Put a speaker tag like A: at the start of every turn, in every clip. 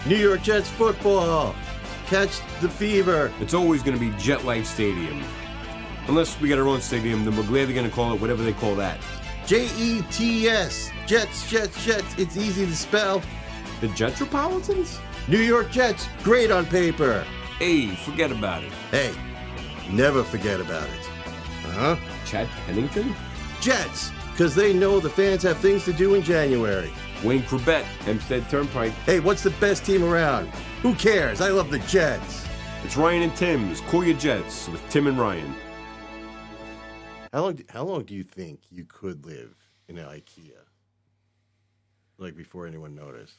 A: New York Jets football. Catch the fever.
B: It's always going to be Jet Life Stadium. Unless we get our own stadium, then we're glad they're going to call it whatever they call that.
A: Jets. Jets, Jets, Jets. It's easy to spell.
B: The Jetropolitans?
A: New York Jets, great on paper.
B: Hey, forget about it.
A: Hey, never forget about it. Uh-huh.
B: Chad Pennington?
A: Jets, because they know the fans have things to do in January.
B: Wayne Corbett, Hempstead Turnpike.
A: Hey, what's the best team around? Who cares? I love the Jets.
B: It's Ryan and Tim's Cool Your Jets with Tim and Ryan.
A: How long do you think you could live in an IKEA? Like before anyone noticed?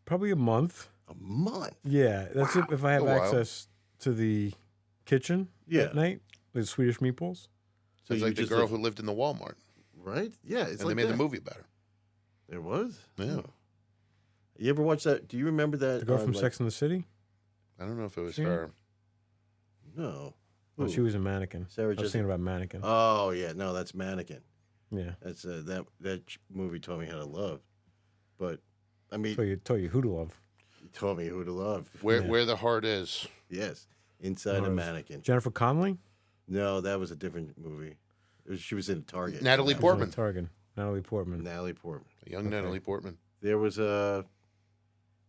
C: Probably a month.
A: A month?
C: Yeah, that's if I have
D: A while.
C: access to the kitchen at night, the Swedish meatballs.
A: So
D: It's
A: you
D: like the
A: just
D: girl
A: live-
D: who lived in the Walmart.
A: Right? Yeah, it's
D: And
A: like
D: they made
A: that.
D: the movie about her.
A: There was?
D: Yeah.
A: Oh. You ever watch that? Do you remember that?
C: The girl from
A: like-
C: Sex and the City?
D: I don't know if it was
C: Yeah.
D: her.
A: No.
C: Oh,
A: Who?
C: she was a mannequin.
A: Sarah
C: I was
A: Jessica.
C: thinking about mannequin.
A: Oh yeah, no, that's Mannequin.
C: Yeah.
A: That's that movie taught me how to love. But I mean,
C: Told you who to love.
A: he taught me who to love.
D: Where the heart is.
A: Yes, Inside a
C: Mars.
A: Mannequin.
C: Jennifer Connelly?
A: No, that was a different movie. She was in Target.
D: Natalie
A: That was
D: Portman.
C: Target. Natalie Portman.
A: Natalie Portman.
D: Young Natalie Portman.
A: There was a.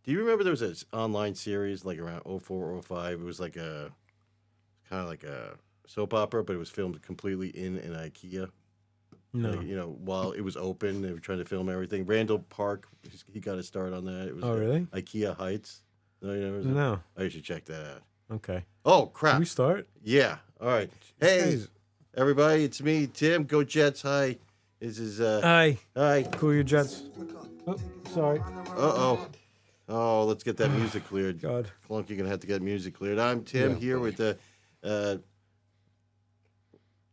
A: Do you remember there was an online series like around 04, 05? It was like a kind of like a soap opera, but it was filmed completely in an IKEA.
C: No.
A: Like, while it was open, they were trying to film everything. Randall Park, he got a start on that. It was
C: Really?
A: IKEA Heights. No, you never.
C: No.
A: Oh, you should check that out.
C: Okay.
A: Oh
C: Can
A: crap!
C: we start?
A: Yeah. All right. Hey,
C: Guys.
A: everybody, it's me, Tim. Go Jets! Hi. This is
C: Hi.
A: Hi.
C: Cool your jets. Oh, sorry.
A: Oh, let's get that music cleared.
C: God.
A: Clunk, you're gonna have to get music cleared. I'm Tim here with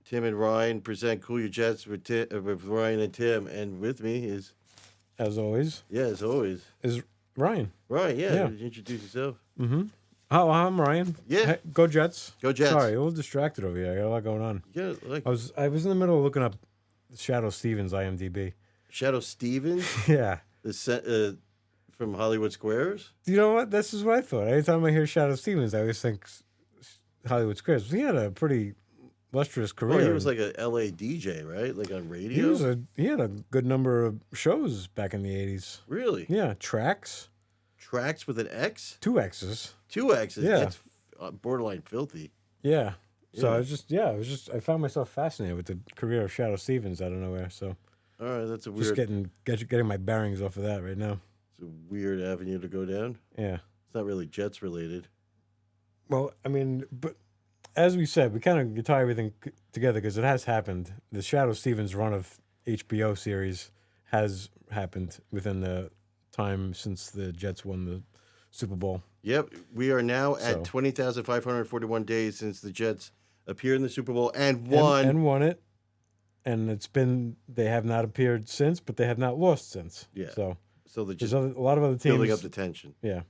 A: Tim and Ryan present Cool Your Jets with Ryan and Tim, and with me is
C: As always,
A: as always
C: is Ryan.
A: Ryan. Yeah,
C: Yeah.
A: introduce yourself.
C: Oh, I'm Ryan.
A: Yeah.
C: Hey, go Jets.
A: Go Jets.
C: Sorry, a little distracted over here. I got a lot going on.
A: Yeah, like
C: I was in the middle of looking up Shadow Stevens IMDb.
A: Shadow Stevens,
C: Yeah.
A: from Hollywood Squares.
C: You know what? This is what I thought. Every time I hear Shadow Stevens, I always think Hollywood Squares. He had a pretty lustrous career.
A: Oh, he was like a LA DJ, right? Like on
C: he
A: radio.
C: had a good number of shows back in the 80s.
A: Really?
C: Yeah, Tracks,
A: Tracks with an X,
C: 2 X's.
A: 2 X's.
C: Yeah.
A: That's borderline filthy.
C: Yeah. So
A: Yeah.
C: I found myself fascinated with the career of Shadow Stevens out of nowhere. So
A: All right, that's a
C: just
A: weird.
C: getting my bearings off of that right now.
A: It's a weird avenue to go down.
C: Yeah.
A: It's not really Jets related.
C: Well, I mean, but as we said, we kind of tie everything together because it has happened. The Shadow Stevens run of HBO series has happened within the time since the Jets won the Super Bowl.
A: Yep, we are now
C: So-
A: at 20,541 days since the Jets appeared in the Super Bowl and won.
C: And won it. And they have not appeared since, but they have not lost since.
A: Yeah.
C: So
A: so they're
C: there's
A: just
C: a lot of other teams.
A: building up the tension.
C: Yeah.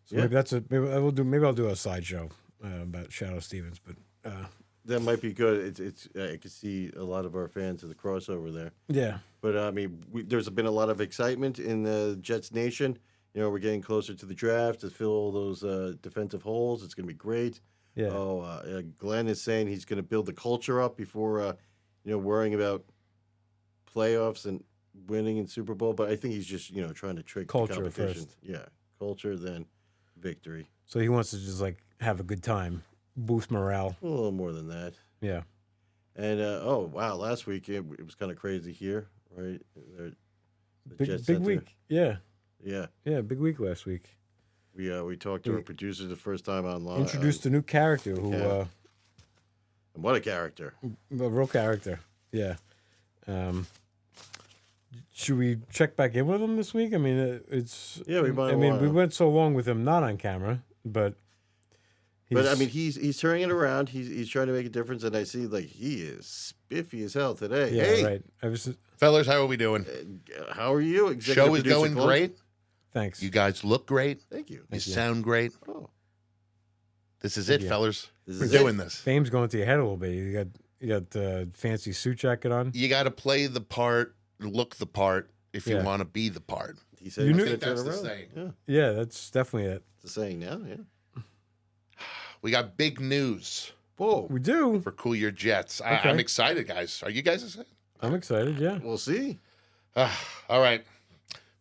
C: So
A: Yeah.
C: maybe I'll do a sideshow about Shadow Stevens, but
A: That might be good. It's I can see a lot of our fans of the crossover there.
C: yeah.
A: But I mean, there's been a lot of excitement in the Jets nation. We're getting closer to the draft to fill all those defensive holes. It's going to be great.
C: Yeah.
A: Glenn is saying he's going to build the culture up before, worrying about playoffs and winning in Super Bowl. But I think he's just, trying to trick
C: Culture
A: the competition.
C: first.
A: Yeah, culture, then victory.
C: So he wants to just like have a good time, boost morale.
A: A little more than that.
C: Yeah.
A: And wow, last week it was kind of crazy here, right? The Jets
C: Big
A: Center.
C: week. Yeah.
A: Yeah,
C: Yeah, big week last week.
A: we talked to our producer the first time online.
C: Introduced a new character who
A: Yeah. And what a character!
C: a real character. Yeah. Should we check back in with him this week? I mean, it's
A: Yeah, we might
C: I mean, we
A: wanna.
C: went so long with him not on camera, but
A: But I
C: he's-
A: mean, he's turning it around. He's trying to make a difference, and I see like he is spiffy as hell today.
C: yeah,
A: Hey,
C: right. I was
D: Fellas, how are we doing?
A: how are you? Executive
D: Show is
A: producer
D: going
A: Clunk?
D: great.
C: thanks.
D: You guys look great.
A: Thank you.
D: You sound great.
A: Oh,
D: This is it,
C: you.
D: fellas.
A: This
D: We're
A: is it.
D: doing this.
C: Fame's going to your head a little bit. You got the fancy suit jacket on.
D: You got to play the part, look the part if you
C: Yeah.
D: want to be the part.
A: He said
C: You
A: he's
C: knew-
A: going to turn
D: That's the
A: around.
D: saying.
A: Yeah,
C: Yeah, that's definitely it.
A: it's the saying now. Yeah.
D: We got big news
A: Whoa.
C: We do.
D: for Cool Your Jets. I'm
C: Okay.
D: excited, guys. Are you guys excited?
C: I'm excited. Yeah.
A: We'll see.
D: All right.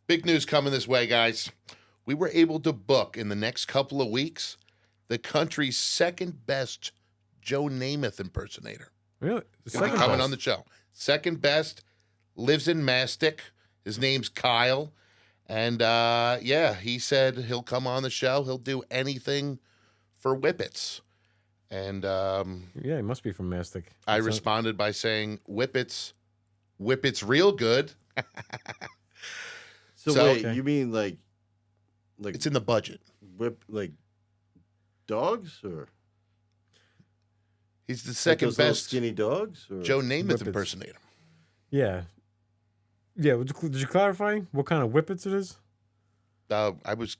D: Big news coming this way, guys. We were able to book in the next couple of weeks the country's second best Joe Namath impersonator.
C: Really? The
D: Gonna be
C: second
D: coming
C: best.
D: on the show. Second best, lives in Mastic. His name's Kyle. And yeah, he said he'll come on the show. He'll do anything for Whippets. And
C: Yeah, he must be from Mastic.
D: I
C: That's not-
D: responded by saying, Whippets real good.
A: So,
D: So-
A: wait,
C: Okay.
A: you mean like
D: It's in the budget.
A: whip like dogs or
D: He's the
A: like
D: second
A: those little
D: best
A: skinny dogs? Or?
D: Joe Namath
C: Whippets.
D: impersonator.
C: Yeah. Yeah. Did you clarify what kind of whippets it is?
D: I was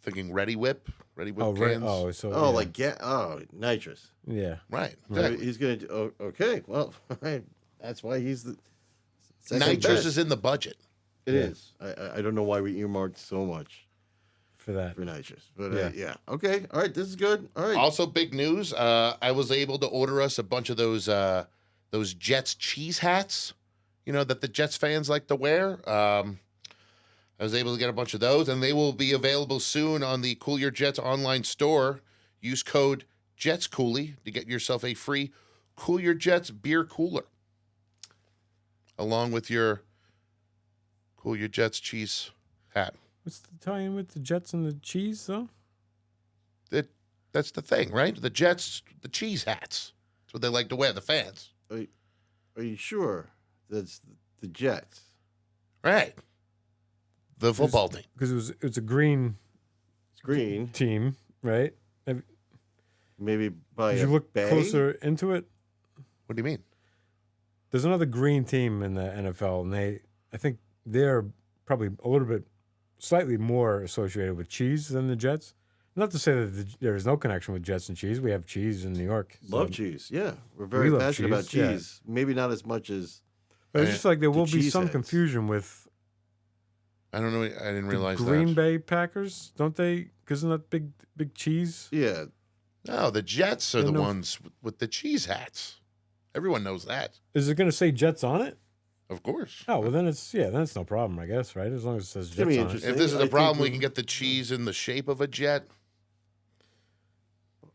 D: thinking Ready Whip
C: Oh,
D: cans.
C: right. Oh, so.
A: Oh,
C: yeah.
A: like nitrous.
C: Yeah.
D: Right.
A: So
D: exactly.
A: he's gonna. Okay, well, that's why he's the second
D: Nitrous
A: best.
D: is in the budget.
A: It
C: Yeah.
A: is. I don't know why we earmarked so much
C: For that.
A: for nitrous, but
C: Yeah.
A: yeah. Okay. All right. This is good. All right.
D: Also, big news. I was able to order us a bunch of those Jets cheese hats, you know, that the Jets fans like to wear. I was able to get a bunch of those, and they will be available soon on the Cool Your Jets online store. Use code JETSCOOLY to get yourself a free Cool Your Jets beer cooler, along with your Cool Your Jets cheese hat.
C: What's the tie-in with the Jets and the cheese, though?
D: That's the thing, right? The Jets, the cheese hats. That's what they like to wear, the fans.
A: Are you sure that's the Jets?
D: Right. The football team.
C: Because it was a green
A: It's green.
C: team, right?
A: Maybe by
C: Did
A: a
C: you look
A: bay?
C: closer into it?
D: What do you mean?
C: There's another green team in the NFL, and I think they're probably a little bit, slightly more associated with cheese than the Jets. Not to say that there is no connection with Jets and cheese. We have cheese in New York. so-
A: Love cheese. Yeah, we're very
C: love
A: passionate about
C: cheese, yeah.
A: cheese. Maybe not as much as
C: But it's just like there
A: the
C: will be
A: cheese
C: some
A: heads.
C: confusion with
D: I don't know. I didn't
C: the
D: realize
C: Green
D: that.
C: Bay Packers, don't they? Because isn't that big cheese?
A: yeah.
D: No, the Jets are
C: Yeah,
D: the
C: no.
D: ones with the cheese hats. Everyone knows that.
C: Is it going to say Jets on it?
D: Of course.
C: Oh, well then it's no problem, I guess, right? As long as it says
A: gonna be
C: Jets on it.
A: interesting.
D: If this is
A: I
D: a
A: think
D: problem, we
A: we-
D: can get the cheese in the shape of a jet.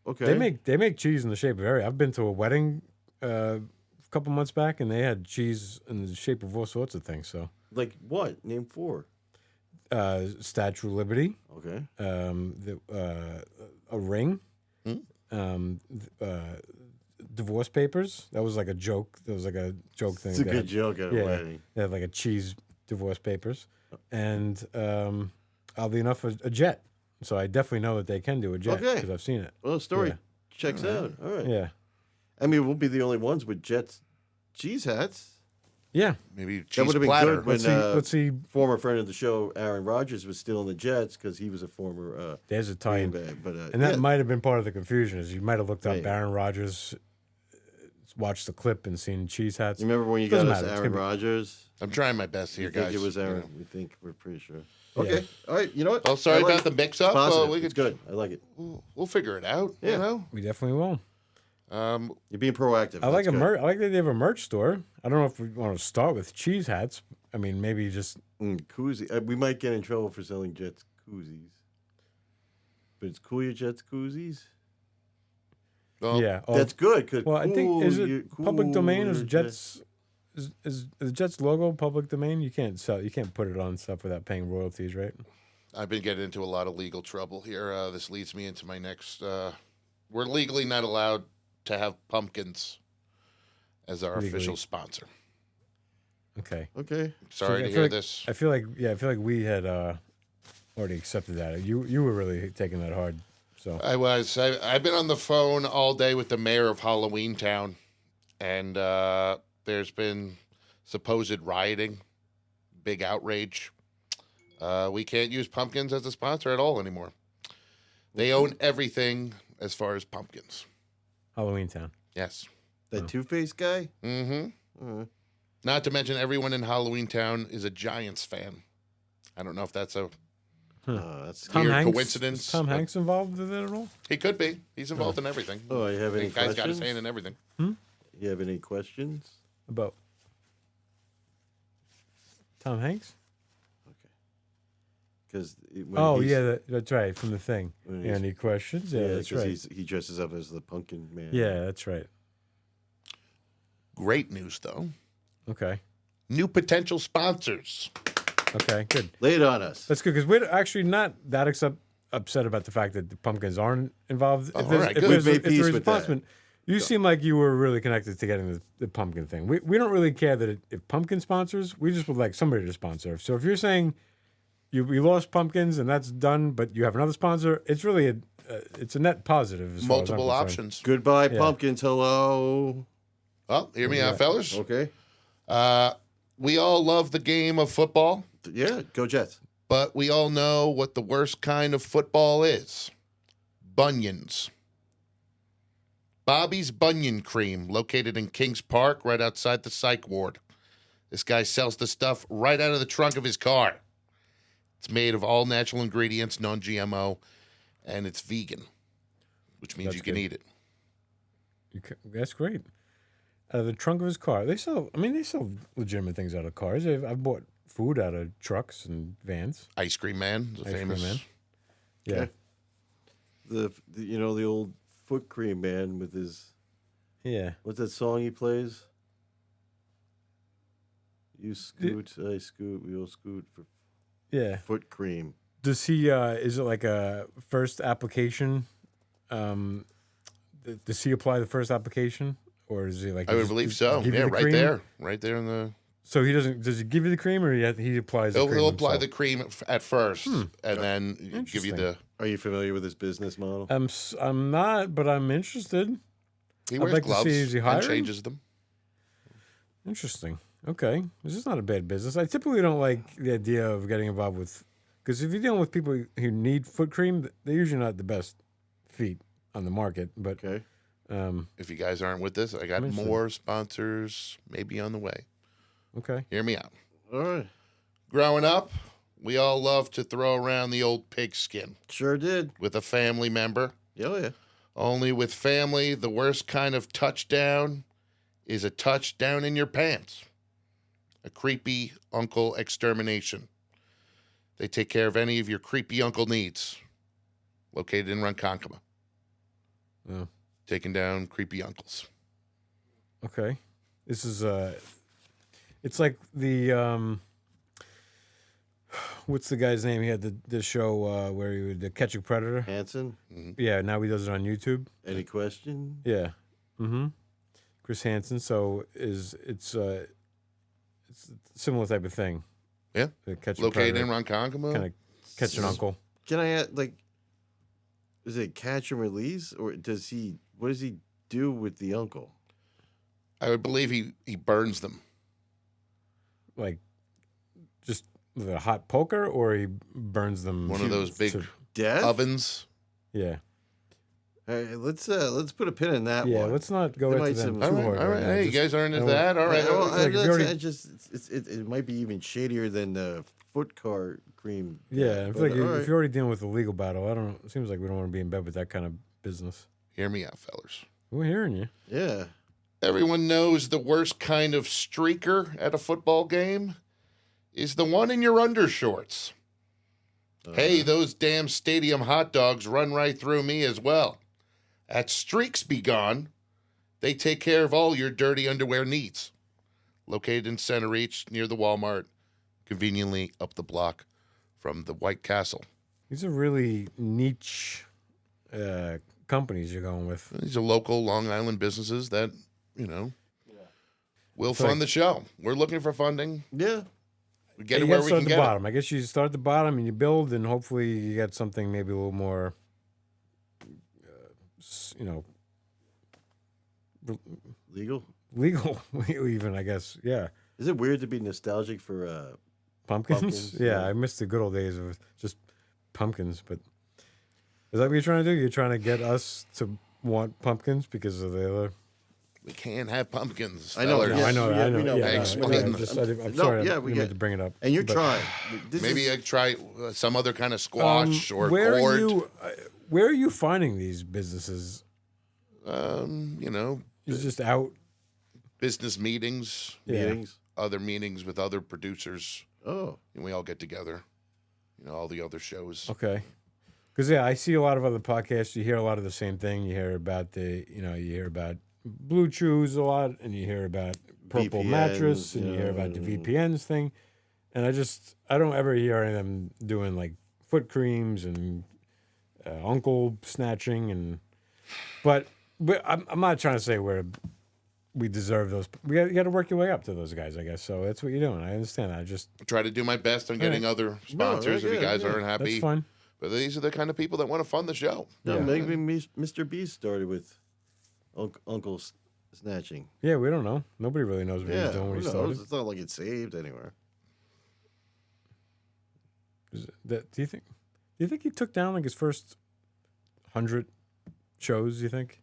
A: Okay.
C: They make cheese in the shape of area. I've been to a wedding a couple months back, and they had cheese in the shape of all sorts of things. So,
A: like what? Name 4.
C: Statue of Liberty,
A: Okay.
C: a ring,
D: Hmm?
C: divorce papers. That was like a joke. That was like a joke thing.
A: It's a
C: They
A: good
C: had-
A: joke at a
C: Yeah,
A: wedding.
C: they had like a cheese divorce papers, and oddly enough, a jet. So I definitely know that they can do a jet
A: Okay.
C: because I've seen it.
A: Well, the story
C: Yeah.
A: checks out. All right.
C: Yeah,
A: I mean, we'll be the only ones with Jets cheese hats.
C: yeah.
D: Maybe
A: That
D: cheese
A: would have been
D: platter.
A: good when
C: Let's see.
A: former friend of the show, Aaron Rodgers, was still in the Jets because he was a former
C: There's a
A: Green
C: tie-in.
A: Bay. But
C: And that
A: yeah.
C: might have been part of the confusion. Is you might have looked up
A: Right.
C: Aaron Rodgers, watched the clip, and seen cheese hats.
A: You remember when you
C: Doesn't
A: got us
C: matter. It's
A: Aaron
C: gonna
A: Rodgers?
D: I'm trying my best
A: You
D: here,
A: think
D: guys.
A: it was
D: you
A: Aaron?
D: know.
A: We think we're pretty sure.
C: Yeah.
A: Okay. All right. You know what?
D: Oh, sorry
A: I like
D: about the
A: it.
D: mix-up.
A: Positive.
D: We
A: It's
D: could-
A: good. I like it.
D: We'll figure it out.
A: Yeah.
D: You know.
C: We definitely will.
A: You're being proactive.
C: I like
A: That's
C: a
A: good.
C: I like that they have a merch store. I don't know if we want to start with cheese hats. I mean, maybe just
A: Koozie. We might get in trouble for selling Jets koozies. But it's Cool Your Jets koozies.
D: Well,
C: yeah. Oh,
A: That's good. 'Cause
C: well, I think is
A: cool
C: it public domain? Is
A: your
C: Jets is the Jets logo public domain? You can't put it on stuff without paying royalties, right?
D: I've been getting into a lot of legal trouble here. This leads me into my next. We're legally not allowed to have pumpkins as our
C: Legally.
D: official sponsor.
C: Okay.
A: Okay.
D: Sorry
C: I
D: to
C: feel
D: hear
C: like-
D: this.
C: I feel like we had already accepted that. You were really taking that hard. So
D: I was. I've been on the phone all day with the mayor of Halloween Town, and there's been supposed rioting, big outrage. We can't use pumpkins as a sponsor at all anymore. They own everything as far as pumpkins.
C: Halloween Town.
D: Yes.
A: That Two-Face guy?
D: Mm-hmm. Not to mention everyone in Halloween Town is a Giants fan. I don't know if that's a
A: That's
C: Tom
D: weird
C: Hanks,
D: coincidence,
C: is Tom
D: but-
C: Hanks involved with it at all?
D: He could be. He's involved in everything.
A: Oh, you have any
D: The guy's got his
A: questions?
D: hand in everything.
A: You have any questions?
C: About Tom Hanks?
A: Because
C: That's right, from the thing.
A: when
C: Yeah,
A: he's-
C: any questions? Yeah, that's
A: 'cause
C: right.
A: he dresses up as the pumpkin man.
C: Yeah, that's right.
D: Great news, though.
C: Okay.
D: New potential sponsors.
C: Okay, good.
A: Lay it on us.
C: That's good because we're actually not that upset about the fact that the pumpkins aren't involved.
D: Oh, all right, good.
A: We've made
C: if
A: peace
C: there's a
A: with that.
C: sponsor, you seem like you were really connected to getting the pumpkin thing. We don't really care that if pumpkin sponsors, we just would like somebody to sponsor. So if you're saying we lost pumpkins and that's done, but you have another sponsor, it's really it's a net positive. As far as I'm
D: Multiple
C: concerned.
D: options.
A: Goodbye,
C: Yeah.
A: pumpkins. Hello.
D: Well, hear me out, fellas.
A: Okay.
D: We all love the game of football,
A: Yeah, go Jets.
D: but we all know what the worst kind of football is. Bunions. Bobby's Bunion Cream, located in Kings Park, right outside the psych ward. This guy sells the stuff right out of the trunk of his car. It's made of all natural ingredients, non-GMO, and it's vegan, which means
C: That's
D: you can
C: good.
D: eat it.
C: That's great. Out of the trunk of his car, they sell legitimate things out of cars. I've bought food out of trucks and vans.
D: Ice Cream Man, the
C: Ice Cream
D: famous.
C: Man. Yeah,
A: The old foot cream man with his
C: yeah.
A: what's that song he plays? You scoot, I scoot, we all scoot for
C: Yeah.
A: foot cream.
C: Does he? Is it like a first application? Does he apply the first application, or is he like?
D: I would
C: just
D: believe so.
C: give you
D: Yeah,
C: the
D: right
C: cream?
D: there. Right there in the.
C: So he doesn't. Does he give you the cream, or he applies? The cream
D: He'll apply
C: himself?
D: the cream at first, and then give you
C: Interesting.
D: the.
A: Are you familiar with his business model?
C: I'm not, but I'm interested.
D: He
C: I'd
D: wears
C: like to see,
D: gloves
C: is he
D: and
C: hiring?
D: changes them.
C: Interesting. Okay, this is not a bad business. I typically don't like the idea of getting involved with, because if you're dealing with people who need foot cream, they're usually not the best feet on the market. But
A: Okay.
D: If you guys aren't with this, I got
C: I'm interested.
D: more sponsors maybe on the way.
C: okay,
D: Hear me out.
A: All right.
D: Growing up, we all loved to throw around the old pigskin
A: Sure did.
D: with a family member.
A: Oh yeah.
D: Only with family, the worst kind of touchdown is a touchdown in your pants. A creepy uncle extermination. They take care of any of your creepy uncle needs. Located in Ronkonkoma.
C: Yeah.
D: Taking down creepy uncles.
C: okay. This is it's like the what's the guy's name? He had the show where he would catch a predator.
A: Hanson.
C: Yeah, now he does it on YouTube.
A: Any question?
C: Yeah. Mm-hmm. Chris Hansen. So it's a similar type of thing.
D: Yeah.
C: The catch a
D: Located
C: predator,
D: in Ronkonkoma.
C: kind of catch an uncle.
A: Can I add, like, is it catch and release, or does he? What does he do with the uncle?
D: I would believe he burns them.
C: Like just with a hot poker, or he burns them.
D: One of those big
C: to-
A: Death.
C: yeah.
A: All right, let's put a pin in that
C: Yeah,
A: one.
C: let's not go
A: There
C: into
A: might
C: them
A: some-
C: too
D: All right,
C: hard.
D: all right.
C: now.
D: Hey, you
C: Just-
D: guys aren't into
C: I don't-
D: that? All right.
A: Well,
C: like if you already-
A: I just it might be even shadier than the foot car cream.
C: Yeah, I
A: But,
C: feel like
A: all
C: if
A: right.
C: you're already dealing with a legal battle, I don't. It seems like we don't want to be in bed with that kind of business.
D: Hear me out, fellas.
C: We're hearing you.
A: Yeah.
D: Everyone knows the worst kind of streaker at a football game is the one in your undershorts. Hey, those damn stadium hot dogs run right through me as well. At Streaks Be Gone, they take care of all your dirty underwear needs. Located in Center Reach near the Walmart, conveniently up the block from the White Castle.
C: These are really niche companies you're going with.
D: These are local Long Island businesses that, will
C: So, like-
D: fund the show. We're looking for funding.
A: Yeah.
D: We get
C: you
D: it where
C: gotta
D: we
C: start
D: can
C: at the
D: get it.
C: bottom. I guess you start at the bottom and you build, and hopefully you get something maybe a little more,
A: Legal.
C: legal. Even I guess. Yeah.
A: Is it weird to be nostalgic for
C: Pumpkins?
A: Pumpkins,
C: Yeah,
A: yeah.
C: I miss the good old days of just pumpkins. But is that what you're trying to do? You're trying to get us to want pumpkins because of the other.
D: We can't have pumpkins.
A: I know,
D: fellas.
C: No,
A: yeah,
C: I know,
A: yeah,
C: I know.
A: we know.
C: Yeah,
D: Eggs,
C: no,
D: plain.
C: I'm
A: No,
C: sorry,
A: yeah,
C: I
A: we
C: meant
A: get-
C: to bring it up.
A: And you're
C: But,
A: trying. This
D: Maybe
A: is,
D: I try some other kind of squash or
C: where
D: gourd.
C: are you? Where are you finding these businesses?
D: You know,
C: Is just out.
D: business meetings,
C: Yeah.
A: meetings.
D: other meetings with other producers,
A: Oh,
D: and we all get together. You know, all the other shows.
C: Okay. Because yeah, I see a lot of other podcasts. You hear a lot of the same thing. You hear about you hear about Blue Chews a lot, and you hear about Purple
A: VPNs,
C: Mattress, and you hear about the
A: yeah.
C: VPNs thing. And I don't ever hear any of them doing like foot creams and uncle snatching but I'm not trying to say we deserve those. You got to work your way up to those guys, I guess. So that's what you're doing. I understand that. I just
D: Try to do my best on getting other sponsors. If you
A: good,
D: guys
A: yeah.
D: aren't
C: that's
D: happy,
C: fine.
D: but these are the kind of people that want to fund the show.
A: no,
C: Yeah.
A: maybe Mr. Beast started with Uncle Snatching.
C: Yeah, we don't know. Nobody really knows what he
A: Yeah,
C: was doing when
A: who
C: he
A: knows?
C: started.
A: It's not like it's saved anywhere.
C: Do you think he took down like his first 100 shows? You think?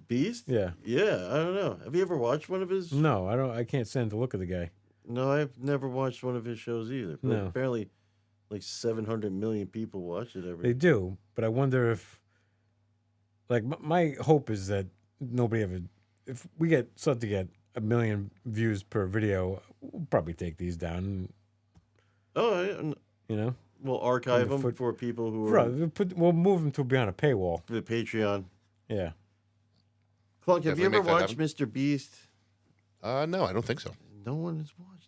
A: Beast?
C: Yeah.
A: Yeah, I don't know. Have you ever watched one of his?
C: No, I don't. I can't stand to look at the guy.
A: No, I've never watched one of his shows either. But
C: No.
A: apparently, like 700 million people watch it every.
C: They do, but I wonder if, like, my hope is that nobody ever. If we start to get 1 million views per video, we'll probably take these down.
A: Oh,
C: You know,
A: we'll archive
C: the
A: them
C: foot-
A: for people who are
C: we'll move them to behind a paywall.
A: the Patreon.
C: Yeah.
A: Clunk, have you
D: Definitely
A: ever
D: make that
A: watched Mr. Beast?
D: No, I don't think so.
A: No one has watched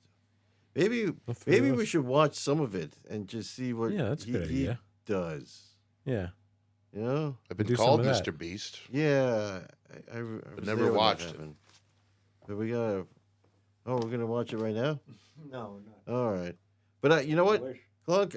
A: it. Maybe
C: figure
A: maybe
C: it
A: we
C: out.
A: should watch some of it and just see what
C: Yeah, that's a good
A: he
C: idea.
A: does.
C: Yeah.
A: You know?
D: I've been
C: Do some
D: called
C: of that.
D: Mr. Beast.
A: Yeah, I was
D: never
A: there when that
D: watched it.
A: happened. But we gotta. Oh, we're gonna watch it right now.
C: No,
A: All right, but you know what, Clunk?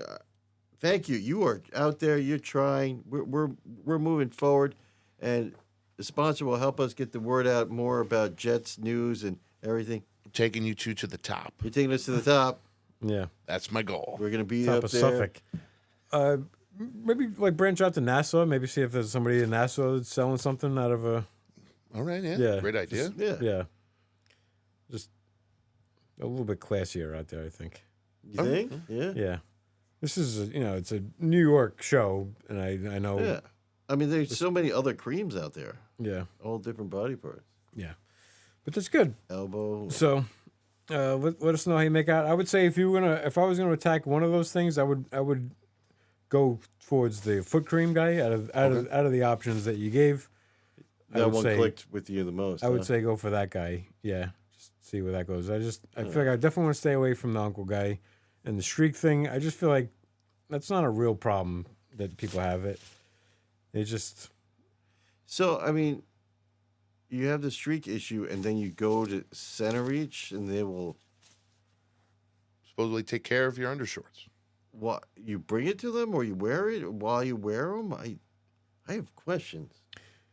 A: Thank you. You are out there. You're trying. We're moving forward, and the sponsor will help us get the word out more about Jets news and everything.
D: I'm taking you two to the top.
A: You're taking us to the top.
C: Yeah.
D: That's my goal.
A: We're gonna be
C: Top
A: up
C: of
A: there.
C: Suffolk. Maybe like branch out to Nassau. Maybe see if there's somebody in Nassau that's selling something out of a.
D: All right, yeah.
C: Yeah.
D: Great idea.
A: Yeah.
C: Yeah. Just a little bit classier out there, I think.
A: You think? Yeah.
C: Yeah. This is, it's a New York show, and I know.
A: Yeah. I mean, there's so many other creams out there,
C: Yeah.
A: all different body parts,
C: Yeah. But that's good.
A: elbow.
C: So, let us know how you make out. I would say if I was gonna attack one of those things, I would go towards the foot cream guy out of the options that you gave. I
A: That
C: would
A: one
C: say-
A: clicked with you the most.
C: I would
A: huh?
C: say go for that guy. Yeah, just see where that goes. I feel like I definitely want to stay away from the uncle guy, and the streak thing. I just feel like that's not a real problem that people have it. They just
A: So, I mean, you have the streak issue, and then you go to Center Reach, and they will
D: Supposedly take care of your undershorts.
A: what you bring it to them, or you wear it while you wear them. I have questions,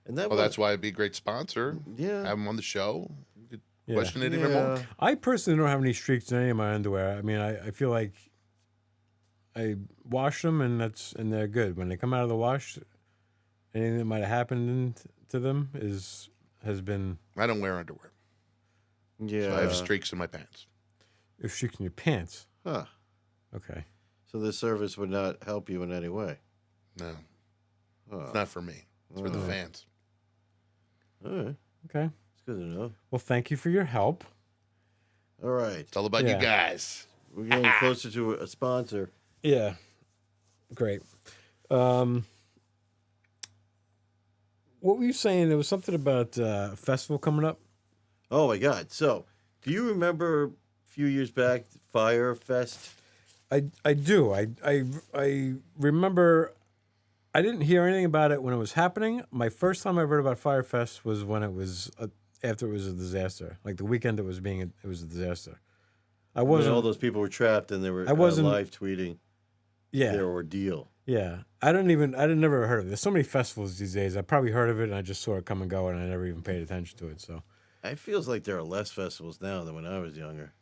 A: and that
D: Well, that's why it'd be a great sponsor.
A: yeah.
D: Have them on the show. You could
C: Yeah.
D: question it even more.
A: Yeah.
C: I personally don't have any streaks in any of my underwear. I mean, I feel like I wash them and they're good. When they come out of the wash, anything that might have happened to them has been
D: I don't wear underwear.
A: Yeah.
D: So I have streaks in my pants.
C: streaks in your pants.
A: Huh.
C: Okay.
A: So this service would not help you in any way.
D: No,
A: Huh.
D: it's not for me. It's for the
A: Oh.
D: fans.
A: All right.
C: Okay.
A: It's good to know.
C: Well, thank you for your help.
A: All right.
D: It's all about
C: Yeah.
D: you guys.
A: We're getting closer to a sponsor.
C: Yeah. Great. What were you saying? There was something about a festival coming up.
A: Oh my God! So, do you remember a few years back, Fire Fest?
C: I do. I remember. I didn't hear anything about it when it was happening. My first time I read about Firefest was when it was after it was a disaster. Like the weekend it was it was a disaster. I
A: When
C: wasn't.
A: all those people were trapped and they were
C: I wasn't-
A: live tweeting
C: yeah,
A: their ordeal.
C: yeah. I never heard of it. There's so many festivals these days. I probably heard of it and I just saw it come and go and I never even paid attention to it. So
A: It feels like there are less festivals now than when I was younger.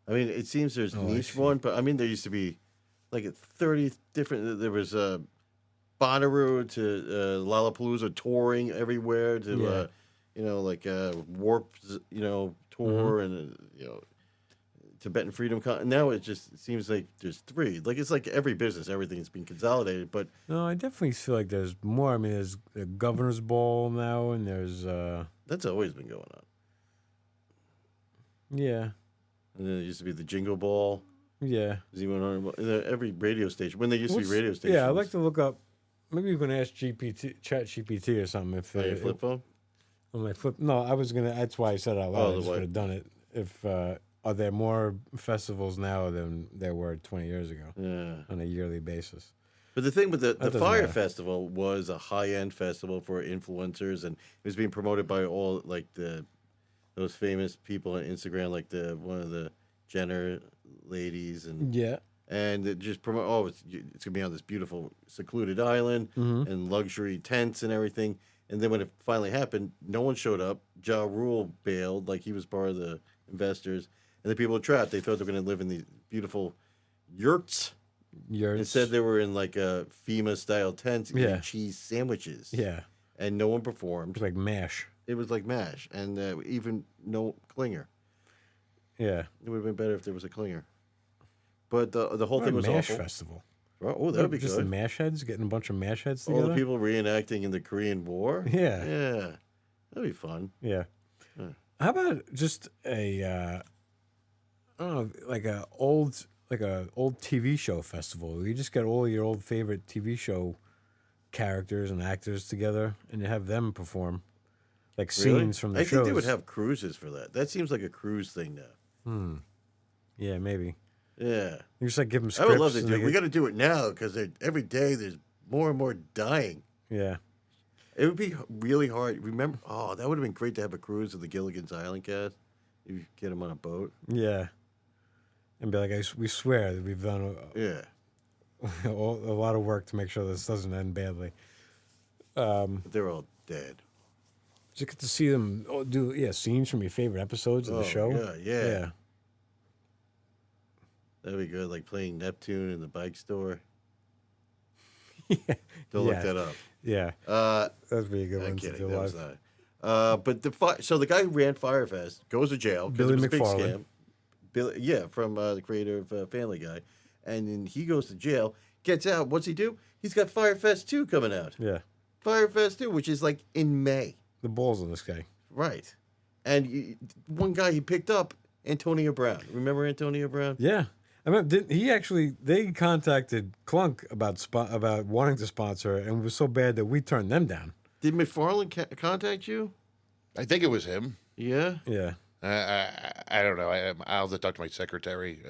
A: I mean, it seems there's
C: I
A: niche
C: see.
A: one, but I mean, there used to be like 30 different. There was Bonnaroo to Lollapalooza touring everywhere to
C: Yeah.
A: like Warp, tour and Tibetan Freedom Con. Now it seems like there's three. Like it's like every business, everything's been consolidated. But
C: No, I definitely feel like there's more. I mean, there's the Governor's Ball now, and there's
A: that's always been going on.
C: yeah,
A: And then it used to be the Jingle Ball.
C: yeah.
A: Is even on every radio station when they used to be
C: What's-
A: radio stations?
C: Yeah, I'd like to look up. Maybe you can ask Chat GPT or something if
A: On your flip phone.
C: on my flip. No, I was gonna. That's why I said it out loud.
A: Oh,
C: I
A: the
C: just
A: way-
C: would have done it. If are there more festivals now than there were 20 years ago
A: Yeah.
C: on a yearly basis?
A: But the thing with the
C: doesn't
A: Fire
C: matter.
A: Festival was a high end festival for influencers, and it was being promoted by all like those famous people on Instagram, like one of the Jenner ladies,
C: Yeah.
A: and it just promote. Oh, it's gonna be on this beautiful secluded island and luxury tents and everything. And then when it finally happened, no one showed up. Ja Rule bailed, like he was part of the investors, and the people were trapped. They thought they were gonna live in these beautiful yurts.
C: Yours.
A: Instead, they were in like a FEMA style tents eating
C: Yeah.
A: cheese sandwiches.
C: Yeah.
A: And no one performed.
C: It's like MASH.
A: It was like MASH. And even no clinger.
C: Yeah.
A: It would have been better if there was a clinger. But the whole
C: What
A: thing
C: a
A: was
C: MASH
A: awful.
C: festival.
A: Oh, that would be
C: Just the
A: good.
C: MASH heads, getting a bunch of MASH heads
A: All
C: together.
A: the people reenacting in the Korean War.
C: Yeah.
A: Yeah. That'd be fun.
C: Yeah. How about just I don't know, like a old TV show festival? You just get all your old favorite TV show characters and actors together, and you have them perform, like
A: Really?
C: scenes from the
A: I
C: shows.
A: think they would have cruises for that. That seems like a cruise thing now.
C: Yeah, maybe.
A: Yeah.
C: You just like give them
A: I
C: scripts.
A: would love to
C: and
A: do
C: they
A: it. We
C: get-
A: got to do it now because every day there's more and more dying.
C: Yeah.
A: It would be really hard. Remember? Oh, that would have been great to have a cruise of the Gilligan's Island cast. You get them on a boat.
C: Yeah. And be like, we swear that we've done
A: Yeah.
C: a lot of work to make sure this doesn't end badly.
A: But they're all dead.
C: Just get to see them do scenes from your favorite episodes of
A: Oh,
C: the show.
A: yeah. That'd be good. Like playing Neptune in the bike store. Don't look
C: Yeah.
A: that up.
C: Yeah.
A: Uh,
C: That'd be a good
A: I'm
C: one to
A: kidding.
C: do
A: That was
C: live.
A: not. But so the guy who ran Firefest goes to jail because
C: Billy
A: it was a big
C: McFarlane.
A: scam. Billy, from the creator of Family Guy, and then he goes to jail, gets out. What's he do? He's got Firefest 2 coming out.
C: Yeah.
A: Firefest 2, which is like in May.
C: The balls of this guy.
A: Right. And one guy he picked up, Antonio Brown. Remember Antonio Brown?
C: Yeah. I mean, they contacted Clunk about wanting to sponsor, and it was so bad that we turned them down.
A: Did McFarlane contact you?
D: I think it was him.
A: Yeah.
C: Yeah.
D: I don't know. I'll have to talk to my secretary.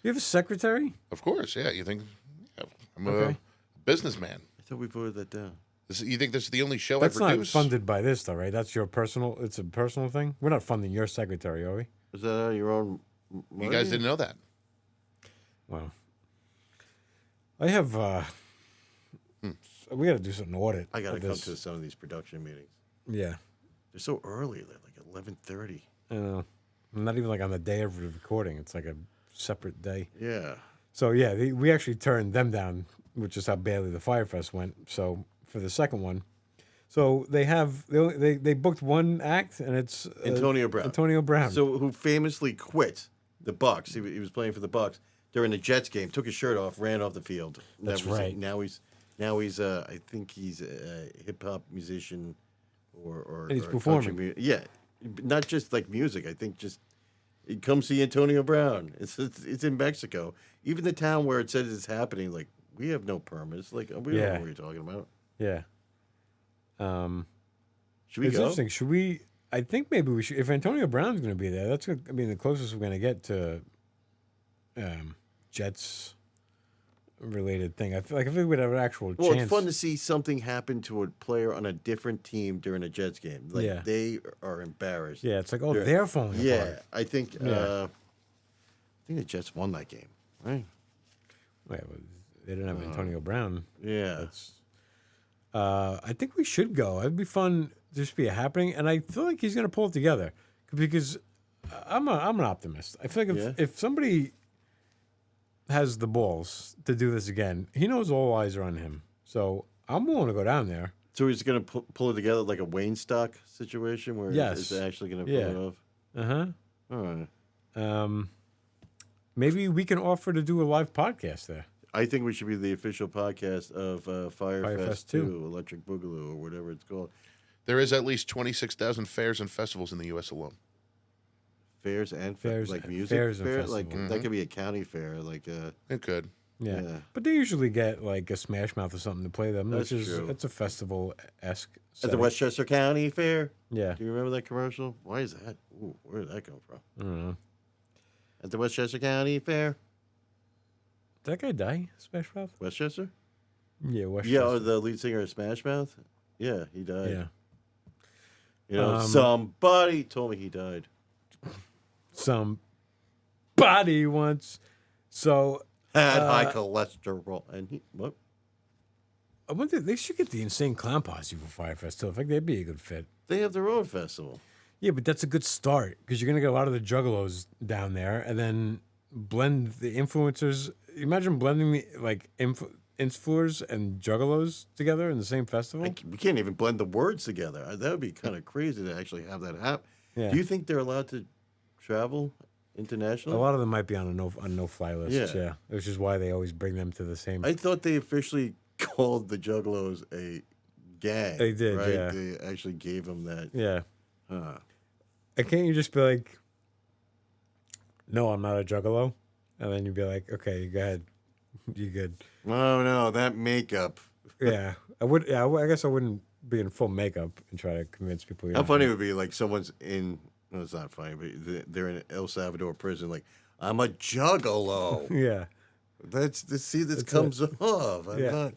C: You have a secretary?
D: Of course, yeah. You think I'm
C: Okay.
D: a businessman?
A: I thought we voted that down.
D: You think this is the only show
C: That's
D: I
C: not
D: produce?
C: funded by this, though, right? That's your personal. It's a personal thing. We're not funding your secretary, are we?
A: Is that out of your own money?
D: You guys didn't know that?
C: Wow. I have. We got to do some audit.
A: I got to
C: of
A: come
C: this.
A: to some of these production meetings.
C: Yeah.
A: They're so early. They're like 11:30.
C: I know. Not even like on the day of the recording. It's like a separate day.
A: Yeah.
C: So yeah, we actually turned them down, which is how badly the Firefest went. So for the second one, so they booked one act, and it's
A: Antonio Brown.
C: Antonio Brown.
A: So who famously quit the Bucks? He was playing for the Bucks during the Jets game. Took his shirt off, ran off the field.
C: That's
A: Never seen-
C: right.
A: Now he's I think he's a hip hop musician or
C: And he's
A: or
C: performing.
A: country yeah, but not just like music. I think just come see Antonio Brown. It's in Mexico. Even the town where it says it's happening, like we have no permits. Like we don't know
C: Yeah.
A: what you're talking about.
C: yeah.
A: Should we
C: It's
A: go?
C: interesting. Should we? I think maybe we should. If Antonio Brown's going to be there, that's going to be the closest we're going to get to Jets related thing. I feel like if we would have an actual
A: Well,
C: chance.
A: it's fun to see something happen to a player on a different team during a Jets game. Like
C: Yeah.
A: they are embarrassed.
C: Yeah, it's like they're falling
A: Yeah,
C: apart.
A: I think.
C: Yeah.
A: I think the Jets won that game, right?
C: Wait, well, they didn't have Antonio Brown.
A: Yeah.
C: That's. I think we should go. It'd be fun. Just be a happening, and I feel like he's going to pull it together because I'm an optimist. I feel like if somebody has the balls to do this again, he knows all eyes are on him. So I'm willing to go down there.
A: So he's going to pull it together like a Wayne stock situation where
C: Yes.
A: it's actually going to
C: Yeah.
A: pull it off.
C: Uh-huh.
A: All right.
C: Maybe we can offer to do a live podcast there.
A: I think we should be the official podcast of Firefest
C: Firefest
A: 2, Electric Boogaloo, or whatever it's called.
D: There is at least 26,000 fairs and festivals in the U.S. alone.
A: Fairs and
C: Fairs-
A: like music
C: fairs and
A: fair, like
C: festivals.
A: that could be a county fair, like
D: It could.
C: Yeah.
A: Yeah.
C: But they usually get like a Smash Mouth or something to play them,
A: That's
C: which is
A: true.
C: it's a festival esque.
A: at the Westchester County Fair.
C: Yeah.
A: Do you remember that commercial? Why is that? Ooh, where did that come from?
C: I don't know.
A: At the Westchester County Fair,
C: Did that guy die? Smash Mouth?
A: Westchester.
C: Yeah, Westchester.
A: Yeah, or the lead singer of Smash Mouth. Yeah, he died.
C: Yeah.
A: You know,
C: Um,
A: somebody told me he died.
C: Somebody once. So
A: Had high cholesterol, and he what?
C: I wonder they should get the Insane Clown Posse for Firefest too. I think they'd be a good fit.
A: They have their own festival.
C: Yeah, but that's a good start because you're gonna get a lot of the juggalos down there, and then blend the influencers. Imagine blending the like influencers and juggalos together in the same festival.
A: We can't even blend the words together. That would be kind of crazy to actually have that happen.
C: Yeah.
A: Do you think they're allowed to travel internationally?
C: A lot of them might be on a no fly list.
A: Yeah.
C: Yeah, which is why they always bring them to the same.
A: I thought they officially called the Juggalos a gang.
C: They did,
A: right?
C: yeah.
A: They actually gave them that.
C: Yeah.
A: Huh.
C: And can't you just be like, no, I'm not a juggalo? And then you'd be like, okay, go ahead. You good.
A: Oh no, that makeup.
C: Yeah. I would. Yeah, I guess I wouldn't be in full makeup and try to convince people.
A: How funny it would be like someone's in. No, it's not funny, but they're in El Salvador prison. Like, I'm a juggalo.
C: Yeah.
A: Let's see this
C: That's
A: comes off. I'm
C: Yeah.
A: not.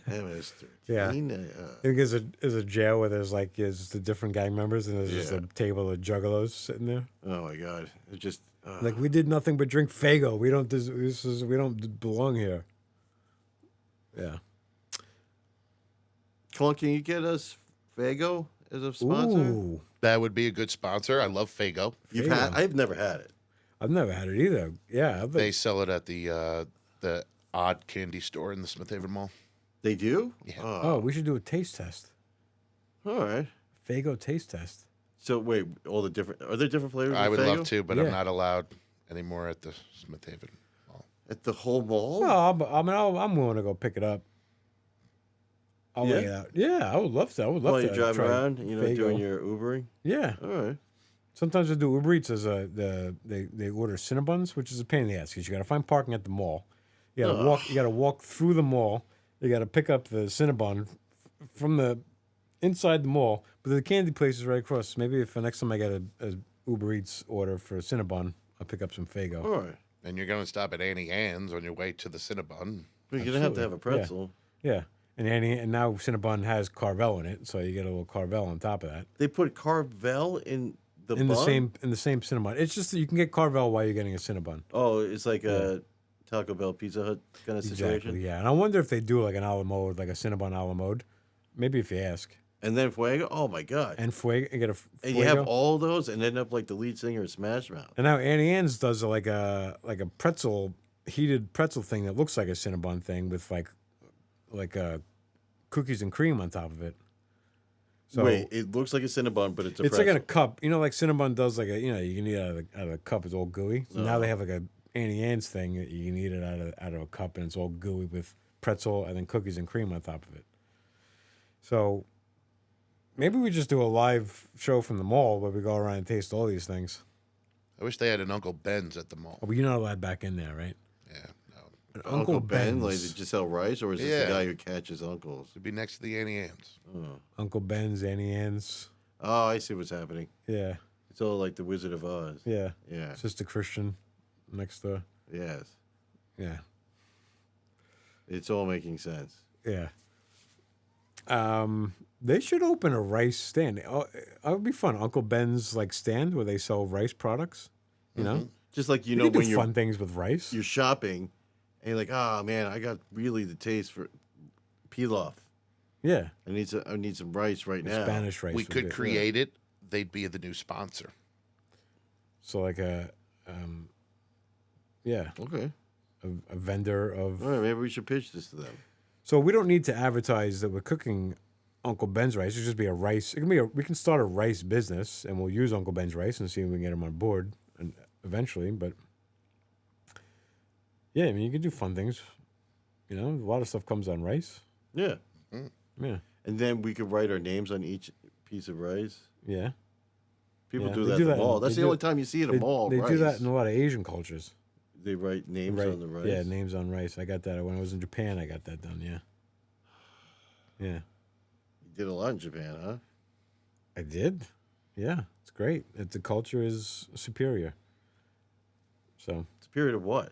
A: Hey, Mr.
C: Yeah.
A: Tina,
C: I think there's a jail where there's the different gang members and there's just
A: Yeah.
C: a table of juggalos sitting there.
A: oh my God! It just.
C: Like we did nothing but drink Fago. We don't belong here. Yeah.
A: Clun, can you get us Fago as a sponsor?
C: Ooh.
D: That would be a good sponsor. I love Fago.
A: You've
C: Fago.
A: had? I've never had it.
C: I've never had it either. Yeah.
D: They sell it at the Odd Candy Store in the Smith Haven Mall.
A: They do?
D: Yeah.
C: Oh, we should do a taste test.
A: All right.
C: Fago taste test.
A: So wait, all the different are there different flavors?
D: I
A: of
D: would
A: Faygo?
D: love to, but
C: Yeah.
D: I'm not allowed anymore at the Smith Haven Mall.
A: At the whole mall?
C: Well, I'm willing to go pick it up. I'll lay
A: Yeah?
C: it out. Yeah, I would love to. I would love
A: While
C: to
A: you're driving
C: try
A: around,
C: Faygo.
A: doing your Ubering.
C: Yeah.
A: All right.
C: Sometimes I do Uber Eats as they order Cinnabons, which is a pain in the ass because you got to find parking at the mall. You got to walk. You got to walk through the mall. You got to pick up the Cinnabon from the inside the mall, but the candy place is right across. Maybe if the next time I get a Uber Eats order for a Cinnabon, I'll pick up some Fago.
A: All right.
D: And you're going to stop at Annie Ann's on your way to the Cinnabon.
A: We're gonna have to have a
C: Absolutely. Yeah.
A: pretzel.
C: Yeah, and now Cinnabon has Carvel in it, so you get a little Carvel on top of that.
A: They put Carvel in the
C: in
A: bun?
C: the same Cinnabon. It's just that you can get Carvel while you're getting a Cinnabon.
A: Oh, it's like a Taco Bell, Pizza Hut kind of situation.
C: Exactly. Yeah, and I wonder if they do like an a la mode, like a Cinnabon a la mode. Maybe if you ask.
A: And then Fuego. Oh my God.
C: And Fuego, you get a Fuego.
A: And you have all those, and end up like the lead singer of Smash Mouth.
C: And now Annie Ann's does like a pretzel, heated pretzel thing that looks like a Cinnabon thing with like cookies and cream on top of it. So
A: Wait, it looks like a Cinnabon, but it's a
C: it's like
A: pretzel.
C: in a cup. You know, like Cinnabon does like you can eat it out of a cup. It's all gooey. So now they have like a Annie Ann's thing that you can eat it out of a cup, and it's all gooey with pretzel and then cookies and cream on top of it. So maybe we just do a live show from the mall where we go around and taste all these things.
D: I wish they had an Uncle Ben's at the mall.
C: Oh, but you're not allowed back in there, right?
D: Yeah, no.
C: An
A: Uncle Ben,
C: Ben's.
A: like did you sell rice, or is this
D: Yeah.
A: the guy who catches uncles?
D: It'd be next to the Annie Ann's.
C: Uncle Ben's, Annie Ann's.
A: Oh, I see what's happening.
C: Yeah,
A: It's all like the Wizard of Oz.
C: yeah.
A: Yeah.
C: Sister Christian next door.
A: Yes.
C: Yeah,
A: It's all making sense.
C: yeah. They should open a rice stand. Oh, it would be fun. Uncle Ben's like stand where they sell rice products. You know,
A: Just like you
C: you
A: know
C: can
A: when
C: do
A: you're
C: fun things with rice.
A: you're shopping, and you're like, oh man, I got really the taste for pilaf.
C: Yeah,
A: I need some rice right now.
C: Spanish rice.
D: We
C: would
D: could
C: be-
D: create it. They'd be the new sponsor.
C: So like yeah,
A: Okay.
C: a vendor of.
A: All right. Maybe we should pitch this to them.
C: So we don't need to advertise that we're cooking Uncle Ben's rice. It could just be a rice. It can be we can start a rice business, and we'll use Uncle Ben's rice and see if we can get him on board, and eventually. But yeah, I mean, you can do fun things. You know, a lot of stuff comes on rice.
A: Yeah.
C: Yeah,
A: And then we could write our names on each piece of rice.
C: yeah.
A: People
C: Yeah,
A: do
C: they
A: that
C: do
A: at the
C: that in-
A: mall. That's
C: they
A: the
C: do-
A: only time you see it at a mall.
C: They
A: rice.
C: do that in a lot of Asian cultures.
A: They write names
C: Right.
A: on the rice.
C: Yeah, names on rice. I got that when I was in Japan. I got that done. Yeah. Yeah,
A: You did a lot in Japan, huh?
C: I did. Yeah, it's great. The culture is superior. So
A: It's a period of what?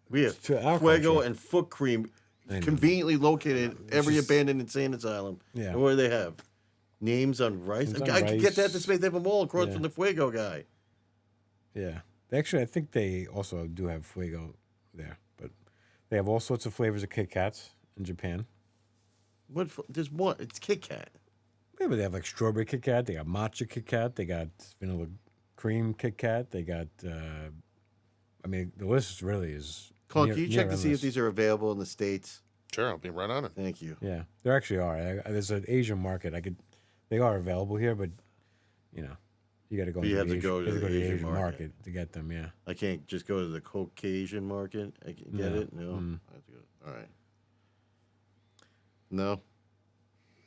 A: We have
C: To our
A: Fuego
C: culture.
A: and foot cream
C: I know.
A: conveniently located at every
C: just-
A: abandoned insane asylum.
C: Yeah.
A: And what do they have? Names on rice?
C: Names on
A: I could get that
C: rice.
A: to space. They have a mall across
C: Yeah.
A: from the Fuego guy.
C: yeah, actually, I think they also do have Fuego there, but they have all sorts of flavors of Kit Kats in Japan.
A: There's one. It's Kit Kat.
C: Maybe they have like strawberry Kit Kat. They got matcha Kit Kat. They got vanilla cream Kit Kat. They got. I mean, the list really is.
A: Colin,
C: near-
A: can you check
C: near
A: to see if
C: endless.
A: these are available in the States?
D: Sure, I'll be right on it.
A: Thank you.
C: Yeah, there actually are. There's an Asian market. They are available here, but you know, you got to go.
A: You
C: into
A: have
C: the
A: to
C: Asian-
A: go to
C: you have
A: the
C: the
A: Asian
C: Asian
A: market.
C: market to get them. Yeah.
A: I can't just go to the Caucasian market. I can get
C: No.
A: it. No.
C: Mm.
A: I have to go. All right. No.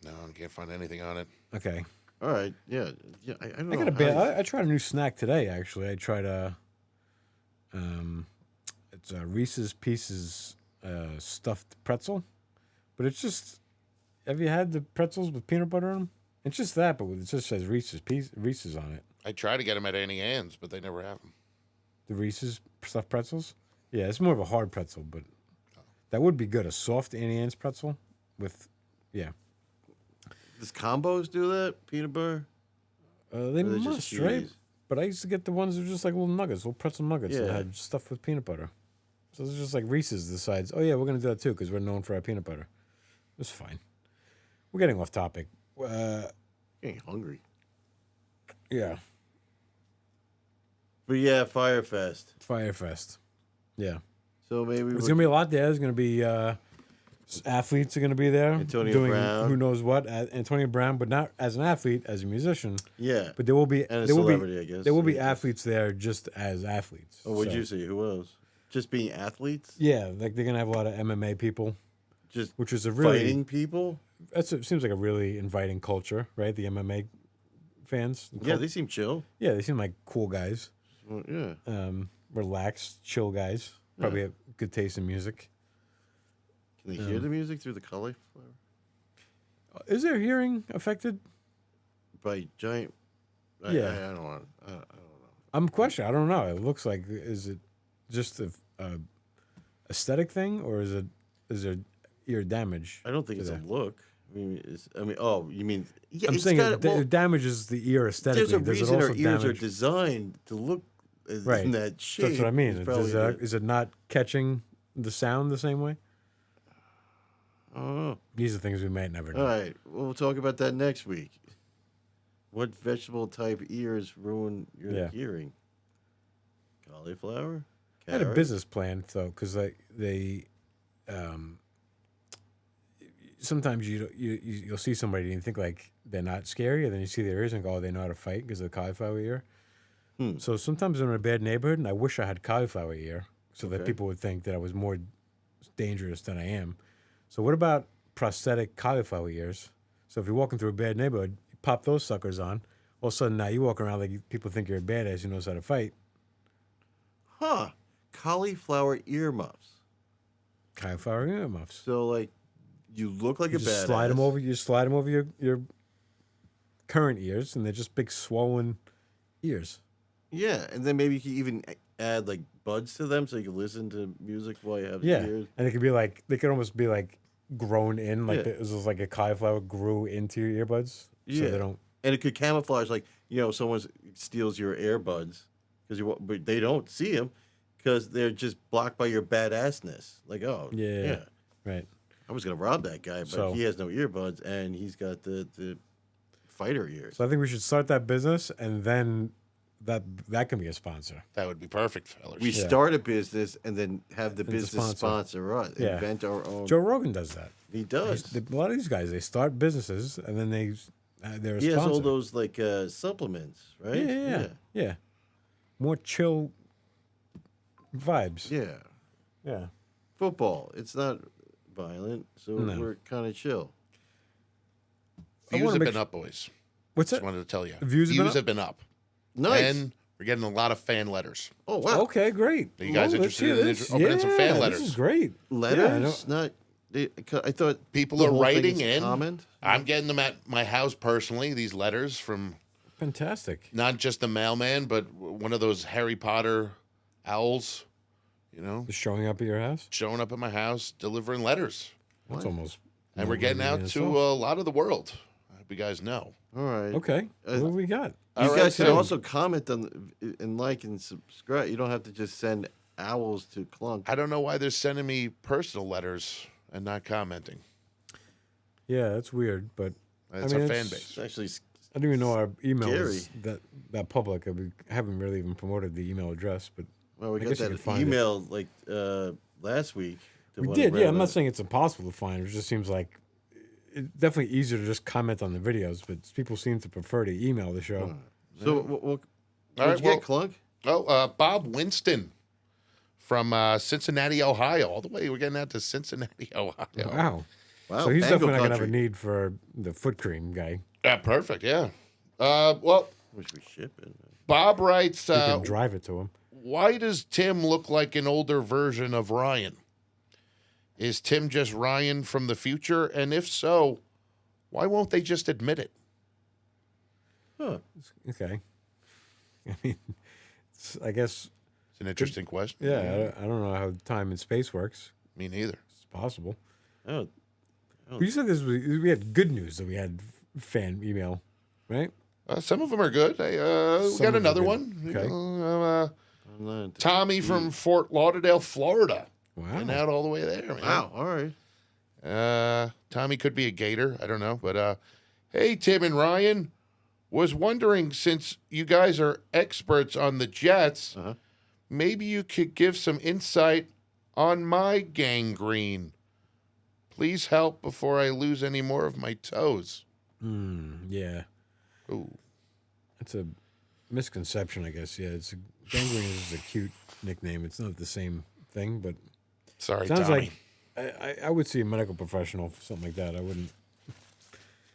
D: No, I can't find anything on it.
C: Okay.
A: All right. Yeah. Yeah. I don't know.
C: I got a
A: how
C: bit.
A: you-
C: I tried a new snack today. Actually, I tried it's a Reese's Pieces stuffed pretzel, but it's just. Have you had the pretzels with peanut butter on them? It's just that, but it just says Reese's on it.
D: I try to get them at Annie Ann's, but they never have them.
C: The Reese's stuffed pretzels. Yeah, it's more of a hard pretzel, but that would be good. A soft Annie Ann's pretzel with, yeah.
A: Does combos do that? Peanut butter?
C: They
A: Or they
C: must,
A: just
C: right?
A: cheese?
C: But I used to get the ones that were just like little nuggets, little pretzel nuggets that
A: Yeah.
C: had stuff with peanut butter. So it's just like Reese's decides, oh yeah, we're gonna do that too because we're known for our peanut butter. It's fine. We're getting off topic.
A: Getting hungry.
C: Yeah,
A: But yeah, Firefest.
C: Firefest. Yeah,
A: So maybe
C: there's gonna be a lot there. There's gonna be athletes are gonna be there
A: Antonio
C: doing
A: Brown.
C: who knows what. Antonio Brown, but not as an athlete, as a musician.
A: yeah.
C: But there will be
A: And a
C: there will
A: celebrity,
C: be
A: I guess.
C: there will be
A: Yeah.
C: athletes there just as athletes.
A: Oh, what'd
C: So,
A: you say? Who else? Just being athletes?
C: Yeah, like they're gonna have a lot of MMA people,
A: Just
C: which is a really
A: fighting people?
C: it seems like a really inviting culture, right? The MMA fans.
A: Yeah, they seem chill.
C: Yeah, they seem like cool guys,
A: Well, yeah.
C: relaxed, chill guys. Probably have good taste in music.
A: Can they hear the music through the cauliflower?
C: Is their hearing affected?
A: By giant.
C: Yeah.
A: I don't want. I don't know.
C: I'm questioning. I don't know. It looks like is it just a aesthetic thing, or is there ear damage?
A: I don't think
C: to
A: it's
C: that?
A: a look. Oh, you mean? Yeah,
C: I'm
A: it's
C: saying
A: got,
C: it damages the ear aesthetically.
A: there's a
C: Does it
A: reason our
C: also
A: ears are
C: damage-
A: designed to look
C: Right.
A: in that shape.
C: That's what I mean.
A: It's probably
C: Is it not catching the sound the same way?
A: I don't know.
C: These are things we might never know.
A: All right, we'll talk about that next week. What vegetable type ears ruin your
C: Yeah.
A: hearing? Cauliflower?
C: I had a
A: Carrot?
C: business plan though, because sometimes you'll see somebody and you think like they're not scary, and then you see their ears and go, oh, they know how to fight because of the cauliflower ear. So sometimes I'm in a bad neighborhood, and I wish I had cauliflower ear, so that
A: Okay.
C: people would think that I was more dangerous than I am. So what about prosthetic cauliflower ears? So if you're walking through a bad neighborhood, you pop those suckers on. All of a sudden now you walk around like people think you're a badass who knows how to fight.
A: Huh. Cauliflower earmuffs.
C: Cauliflower earmuffs.
A: So, like, you look like
C: You
A: a
C: just
A: badass.
C: slide them over. You slide them over your current ears, and they're just big swollen ears.
A: Yeah, and then maybe you can even add, like, buds to them so you can listen to music while you have
C: Yeah,
A: ears.
C: and it could be like they could almost be like grown in, like
A: Yeah.
C: it was like a cauliflower grew into your earbuds, so
A: Yeah.
C: they don't.
A: And it could camouflage, like, someone steals your earbuds, but they don't see them because they're just blocked by your badassness. Like, oh,
C: Yeah. Right.
A: I was going to rob that guy, but
C: So-
A: he has no earbuds and he's got the fighter ears.
C: So I think we should start that business and then that can be a sponsor.
D: That would be perfect, fellas.
A: We start a business and then have the business sponsor us.
C: Yeah.
A: Invent our own.
C: Joe Rogan does that.
A: He does.
C: A lot of these guys, they start businesses and then they're a
A: He has
C: sponsor.
A: all those like supplements, right?
C: Yeah. More chill vibes.
A: Yeah.
C: Yeah.
A: Football. It's not violent, so
C: No.
A: we're kind of chill.
C: I
D: Views
C: wanna
D: have
C: make
D: been up, boys.
C: What's
D: Just
C: that?
D: wanted to tell you.
C: Views have been up?
D: have been up.
A: Nice.
D: And we're getting a lot of fan letters.
A: Oh wow.
C: Okay, great.
D: Are you guys
C: Well, let's
D: interested
C: hear
D: in
C: this.
D: opening some fan letters?
C: This is great.
A: Letters, not. I thought
D: People
A: the
D: are
A: whole thing
D: writing
A: is
D: in.
A: Comment.
D: I'm getting them at my house personally, these letters from
C: Fantastic.
D: not just the mailman, but one of those Harry Potter owls,
C: Just showing up at your house.
D: showing up at my house, delivering letters.
C: That's almost.
D: And we're getting out to a lot of the world. I hope you guys know.
A: All right.
C: Okay. What do we got?
A: You
D: All right,
A: guys can
D: so-
A: also comment on and like and subscribe. You don't have to just send owls to Clunk.
D: I don't know why they're sending me personal letters and not commenting.
C: Yeah, that's weird, but
D: It's
C: I mean,
D: our fan
C: it's-
D: base.
A: It's actually
C: I don't even know our email is
A: Scary.
C: that public. We haven't really even promoted the email address, but
A: well, we
C: I
A: got
C: guess you
A: that
C: can find it.
A: email like last week. the
C: we
A: one
C: did.
A: about,
C: Yeah, I'm not saying it's impossible to find. It just seems like it's definitely easier to just comment on the videos, but people seem to prefer to email the show.
A: So what'd
D: All
A: you
D: right,
A: get, Clunk?
D: Bob Winston from Cincinnati, Ohio. All the way, we're getting out to Cincinnati, Ohio.
C: Wow.
A: Wow,
C: So he's
A: Bengal
C: definitely not gonna have a
A: country.
C: need for the foot cream guy.
D: Yeah, perfect. Yeah. Well,
A: Wish we ship it.
D: Bob writes,
C: You can drive it to him.
D: why does Tim look like an older version of Ryan? Is Tim just Ryan from the future? And if so, why won't they just admit it?
A: Huh.
C: Okay. I mean, I guess.
D: It's an interesting question.
C: Yeah, I don't know how time and space works.
D: Me neither.
C: It's possible.
A: Oh,
C: But you said we had good news that we had fan email, right?
D: Some of them are good. We
C: Some
D: got
C: of them
D: another
C: are
D: one.
C: good. Okay.
A: online.
D: Tommy from Fort Lauderdale, Florida.
C: Wow.
D: And out all the way there, man.
A: Wow. All right.
D: Tommy could be a Gator. I don't know. But hey, Tim and Ryan, was wondering, since you guys are experts on the Jets, maybe you could give some insight on my gangrene. Please help before I lose any more of my toes.
C: Yeah.
D: Ooh.
C: That's a misconception, I guess. Yeah, gangrene is a cute nickname. It's not the same thing, but
D: Sorry,
C: sounds
D: Tommy.
C: like I would see a medical professional for something like that. I wouldn't.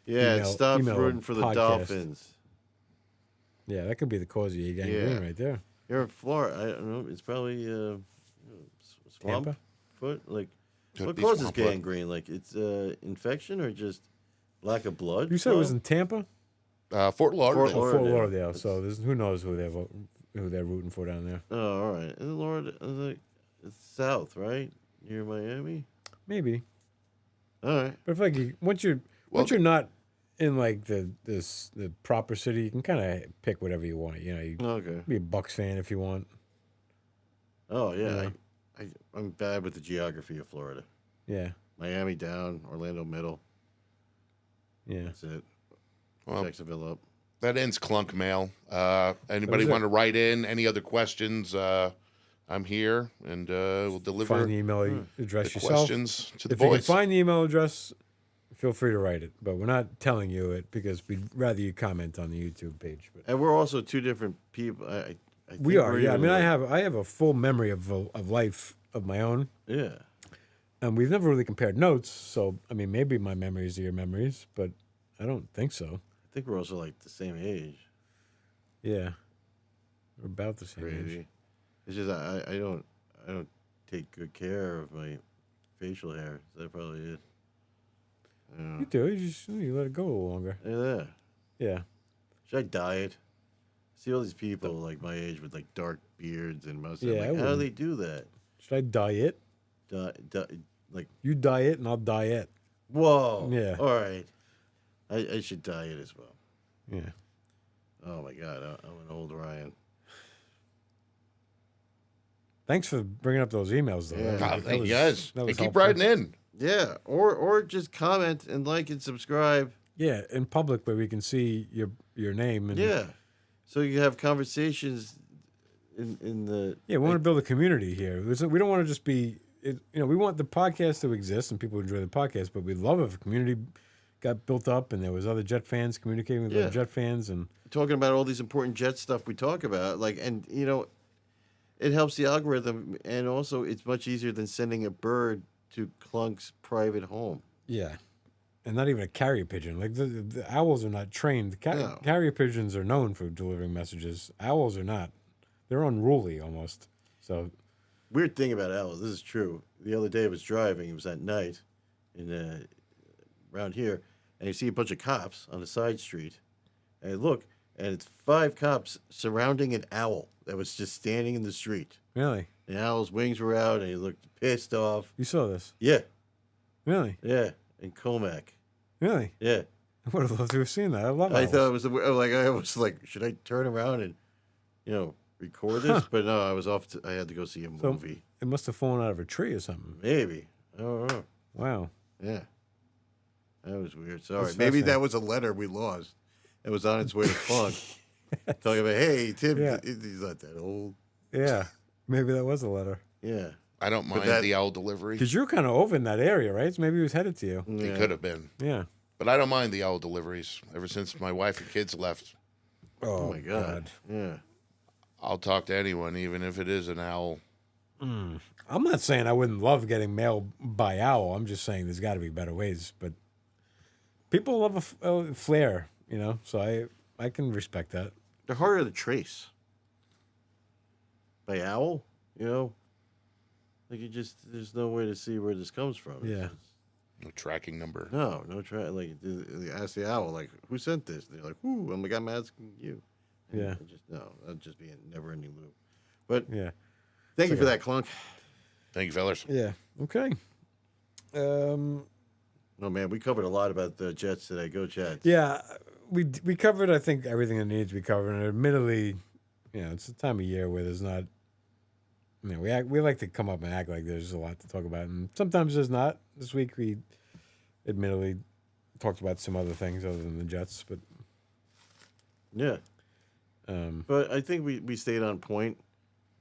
A: Yeah, stop
C: email
A: rooting for the
C: podcast.
A: Dolphins.
C: Yeah, that could be the cause of your gangrene
A: Yeah.
C: right there.
A: You're in Florida. I don't know. It's probably swamp
C: Tampa?
A: foot. Like,
D: Could
A: what
D: be
A: causes
D: swamp foot.
A: gangrene? Like, it's infection or just lack of blood?
C: You said it was
A: flow?
C: in Tampa?
D: Fort Lauderdale.
A: Fort
C: Oh, Fort
A: Lauderdale.
C: Lauderdale. So who knows who they're rooting for down there?
A: Oh, all right. And Lord, it's south, right? Near Miami.
C: Maybe,
A: All right.
C: but if like once you're not in like the proper city, you can kind of pick whatever you want. You know, you
A: Okay.
C: be a Bucks fan if you want.
A: Oh yeah.
C: Yeah.
A: I'm bad with the geography of Florida.
C: Yeah,
A: Miami down, Orlando middle.
C: yeah.
A: That's it.
D: Well,
A: Jacksonville up.
D: that ends Clunk Mail. Anybody
C: was it.
D: want to write in? Any other questions? I'm here, and we'll deliver
C: Find the email address
D: the
C: yourself.
D: questions to the
C: If you can
D: boys.
C: find the email address, feel free to write it. But we're not telling you it because we'd rather you comment on the YouTube page. But
A: And we're also two different people. I think
C: we are,
A: we're
C: yeah. I
A: even
C: mean,
A: like-
C: I have a full memory of life of my own,
A: Yeah.
C: and we've never really compared notes. So I mean, maybe my memories are your memories, but I don't think so.
A: I think we're also like the same age.
C: Yeah, we're about the same age.
A: Crazy. It's just I don't take good care of my facial hair. Is that probably it?
C: You do. You let it go a little longer.
A: Yeah.
C: Yeah.
A: Should I dye it? See all these people like my age with like dark beards and mustaches.
C: Yeah, I
A: Like, how do
C: wouldn't.
A: they do that?
C: Should I dye it?
A: Like,
C: You dye it, and I'll dye it.
A: whoa.
C: Yeah.
A: All right. I should dye it as well.
C: Yeah.
A: Oh my God, I'm an old Ryan.
C: Thanks for bringing up those emails, though.
A: Yeah.
D: God,
C: That
D: thank
C: was-
D: you guys.
C: that
D: Hey,
C: was
D: keep
C: helpful.
D: writing in.
A: Yeah, or just comment and like and subscribe.
C: Yeah, in public where we can see your name. And
A: Yeah. So you have conversations in the
C: Yeah, we want to build a community here. We don't want to just be, we want the podcast to exist and people enjoy the podcast, but we'd love if a community got built up and there was other Jet fans communicating with
A: Yeah.
C: other Jet fans. And
A: talking about all these important Jet stuff we talk about, like, and it helps the algorithm, and also it's much easier than sending a bird to Clunk's private home.
C: yeah, and not even a carrier pigeon. Like the owls are not trained.
A: No.
C: Carrier pigeons are known for delivering messages. Owls are not. They're unruly almost. So
A: Weird thing about owls, this is true. The other day I was driving, it was at night in around here, and you see a bunch of cops on a side street. And I look, and it's 5 cops surrounding an owl that was just standing in the street.
C: really,
A: The owl's wings were out, and he looked pissed off.
C: you saw this?
A: Yeah,
C: Really,
A: yeah, in Comac.
C: really.
A: Yeah.
C: I would have loved to have seen that. I love
A: I
C: owls.
A: thought it was I was like, should I turn around and, record this? But no, I was off. I had to go see a
C: So-
A: movie.
C: It must have fallen out of a tree or something.
A: Maybe. I don't know.
C: Wow.
A: Yeah. That was weird. Sorry.
C: That's
A: Maybe
C: fascinating.
A: that was a letter we lost. It was on its way to Clunk. Talking about, hey, Tim,
C: Yeah.
A: he's not that old.
C: Yeah, maybe that was a letter.
A: Yeah.
D: I don't mind
A: that-
D: the owl delivery.
C: Because you're kind of over in that area, right? So maybe he was headed to you.
D: It
A: Yeah.
D: could have been.
C: Yeah.
D: But I don't mind the owl deliveries. Ever since my wife and kids left,
A: Oh, my God. Yeah.
D: I'll talk to anyone, even if it is an owl.
C: I'm not saying I wouldn't love getting mail by owl. I'm just saying there's got to be better ways. But people love a flair, So I can respect that.
A: They're harder to trace. By owl, like there's no way to see where this comes from.
C: Yeah.
D: No tracking number.
A: No try. Like, they ask the owl, like, who sent this? They're like, who? I'm like, I'm asking you. And
C: Yeah.
A: that'd just be a never-ending loop. But
C: Yeah.
A: thank you for that, Clunk.
D: Thank you, fellas.
C: Yeah. Okay.
A: Oh man, we covered a lot about the Jets today. Go Jets.
C: Yeah, we covered, I think, everything that needs to be covered. And admittedly, it's a time of year where there's not. We like to come up and act like there's a lot to talk about, and sometimes there's not. This week we, admittedly, talked about some other things other than the Jets, but
A: Yeah. But I think we stayed on point,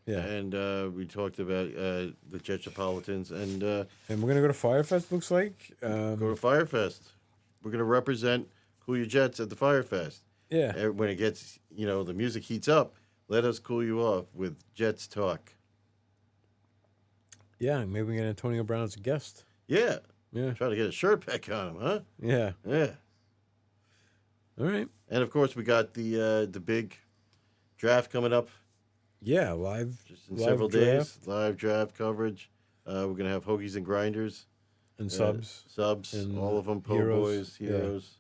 C: yeah.
A: and we talked about the Jetchapolitans, and
C: And we're gonna go to Firefest. Looks like.
A: go to Firefest. We're gonna represent Cool Your Jets at the Firefest.
C: Yeah.
A: When it gets, the music heats up, let us cool you off with Jets talk.
C: Yeah. Maybe we can get Antonio Brown as a guest.
A: Yeah.
C: Yeah.
A: Try to get a shirt back on him, huh?
C: Yeah.
A: Yeah.
C: All right.
A: And of course, we got the big draft coming up
C: Yeah. Live.
A: just in
C: live
A: several
C: draft
A: days. Live draft coverage. We're gonna have Hoagies and Grinders,
C: and subs.
A: subs,
C: and
A: all of them, po'
C: heroes.
A: boys,
C: Yeah.
A: heroes,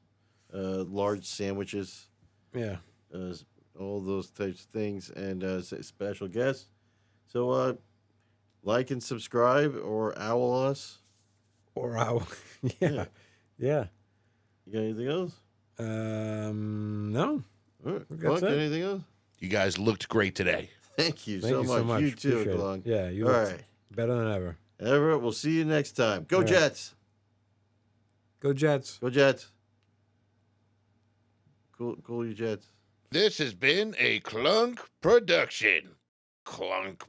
A: large sandwiches,
C: Yeah.
A: all those types of things, and special guests. So like and subscribe or owl us.
C: Or owl. Yeah. Yeah.
A: You got anything else?
C: No.
A: All right.
C: That's
A: Clunk,
C: it.
A: anything else?
D: You guys looked great today.
A: Thank you,
C: Thank
A: so,
C: you
A: much.
C: so much.
A: You too,
C: Appreciate it.
A: Clunk.
C: Yeah, you
A: All
C: looked
A: right.
C: better than ever.
A: Everett, we'll see you next time. Go
C: All right.
A: Jets.
C: Go Jets.
A: Go Jets. Cool you Jets.
D: This has been a Clunk production. Clunk